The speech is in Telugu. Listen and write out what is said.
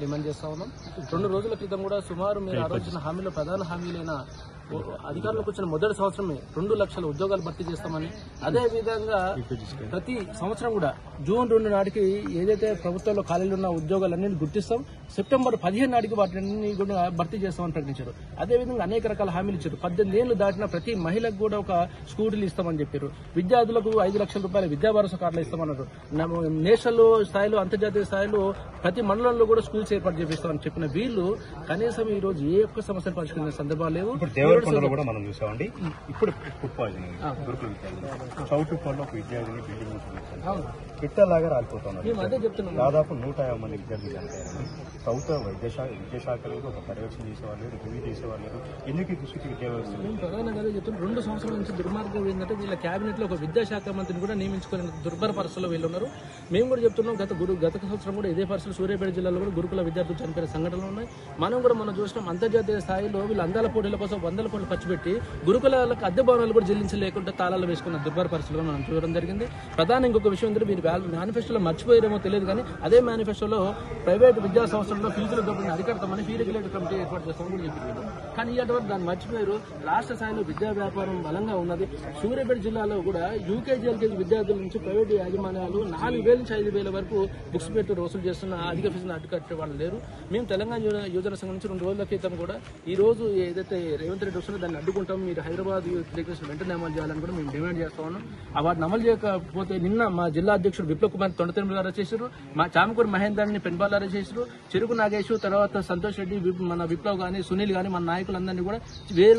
డిమాండ్ చేస్తా ఉన్నాం. 2 రోజుల క్రితం కూడా సుమారు మీరు ఆలోచించిన హామీలో ప్రధాన హామీలైన అధికారంలోకి వచ్చిన మొదటి సంవత్సరమే 2 లక్షల ఉద్యోగాలు భర్తీ చేస్తామని, అదే విధంగా ప్రతి సంవత్సరం కూడా జూన్ 2 నాటికి ఏదైతే ప్రభుత్వంలో ఖాళీలు ఉన్న ఉద్యోగాలన్నీ గుర్తిస్తాం, సెప్టెంబర్ 15 నాటికి వాటిని కూడా భర్తీ చేస్తామని ప్రకటించారు. అదేవిధంగా అనేక రకాల హామీలు ఇచ్చారు. 18 ఏళ్లు దాటిన ప్రతి మహిళకు కూడా ఒక స్కూటీలు ఇస్తామని చెప్పారు. విద్యార్థులకు 5 లక్షల రూపాయల విద్యా భరోసా కార్డులు ఇస్తామన్నారు. నేషనల్ స్థాయిలో అంతర్జాతీయ స్థాయిలో ప్రతి మండలంలో కూడా స్కూల్స్ ఏర్పాటు చేపిస్తామని చెప్పిన వీళ్ళు కనీసం ఈ రోజు ఏ ఒక్క సమస్యను పరిష్కరించిన సందర్భాలు లేవు. కూడా మనం చూసామండి. ఇప్పుడు ఫుడ్ పాయిజనింగ్ గురుకుల విద్యార్థులు చౌటుప్పల్లో ఒక విద్యార్థిని బిల్డింగ్ పిట్టలాగా రాలిపోతున్నారు. దాదాపు 150 మంది విద్యార్థులు చనిపోయారు. ప్రభుత్వ విద్యాశాఖలో ఒక పర్యవేక్షణ చేసేవాళ్ళు లేరు, రివ్యూ చేసేవాళ్ళు లేరు. ఎందుకు దృష్టికి విద్యా వ్యవస్థ ప్రధానంగా చెప్తున్నారు. 2 సంవత్సరాల నుంచి దుర్మార్గం ఏంటంటే వీళ్ళ కేబినెట్ లో ఒక విద్యాశాఖ మంత్రిని కూడా నియమించుకునే దుర్భర పరిస్థితుల్లో వీళ్ళు ఉన్నారు. మేము కూడా చెప్తున్నాం, గత సంవత్సరం కూడా ఇదే పరిస్థితులు సూర్యాపేట జిల్లాలో కూడా గురుకుల విద్యార్థులు చనిపోయిన సంఘటనలు ఉన్నాయి. మనం చూసినాం. అంతర్జాతీయ స్థాయిలో వీళ్ళు అందాల పోటీల కోసం 100 కోట్లు ఖర్చు పెట్టి గురుకులాలకు అద్దె భవనాలు కూడా చెల్లించలేకుండా తాళాలు వేసుకున్న దుర్భర పరిస్థితులు మనం చూడడం జరిగింది. ప్రధానంగా ఇంకొక విషయం ఏంటంటే మీరు మేనిఫెస్టోలో మర్చిపోయారేమో తెలియదు కానీ అదే మేనిఫెస్టోలో ప్రైవేట్ విద్యా సంస్థల్లో ఫీజుల డబ్బులు అరికడతామని ఫీ రెగ్యులేటర్ కమిటీ ఏర్పాటు చేస్తామని కూడా చెప్పారు. కానీ ఇలాంటి వరకు దాన్ని మర్చిపోయారు. రాష్ట్ర స్థాయిలో విద్యా వ్యాపారం బలంగా ఉన్నది. సూర్యాపేట జిల్లాలో కూడా యూకేజీ ఎల్కేజీ విద్యార్థుల నుంచి ప్రైవేట్ యాజమాన్యాలు 4,000 నుంచి 5,000 వరకు బుక్స్ పెట్టి వసూలు చేస్తున్న అధిక ఫీజును అడ్డుకట్టే వాళ్ళు లేరు. మేము తెలంగాణ యువజన సంఘం నుంచి 2 రోజుల క్రితం కూడా ఈ రోజు ఏదైతే రేవంత్ రెడ్డి వస్తుందో దాన్ని అడ్డుకుంటాం, మీరు హైదరాబాద్ డిక్లరేషన్ వెంటనే అమలు చేయాలని కూడా మేము డిమాండ్ చేస్తా ఉన్నాం. వాటిని అమలు చేయకపోతే నిన్న మా జిల్లా అధ్యక్షుడు విప్లవ్ కుమార్ తొండతిరుమల అరెస్ట్ చేశారు, మా చామకూరు మహేందర్ని పెన్బాల్ అరెస్ట్ చేశారు, చెరుకు నాగేశ్, తర్వాత సంతోష్ రెడ్డి, మన విప్లవ్ గానీ, సునీల్ గానీ, మన నాయకులందరినీ కూడా వేరే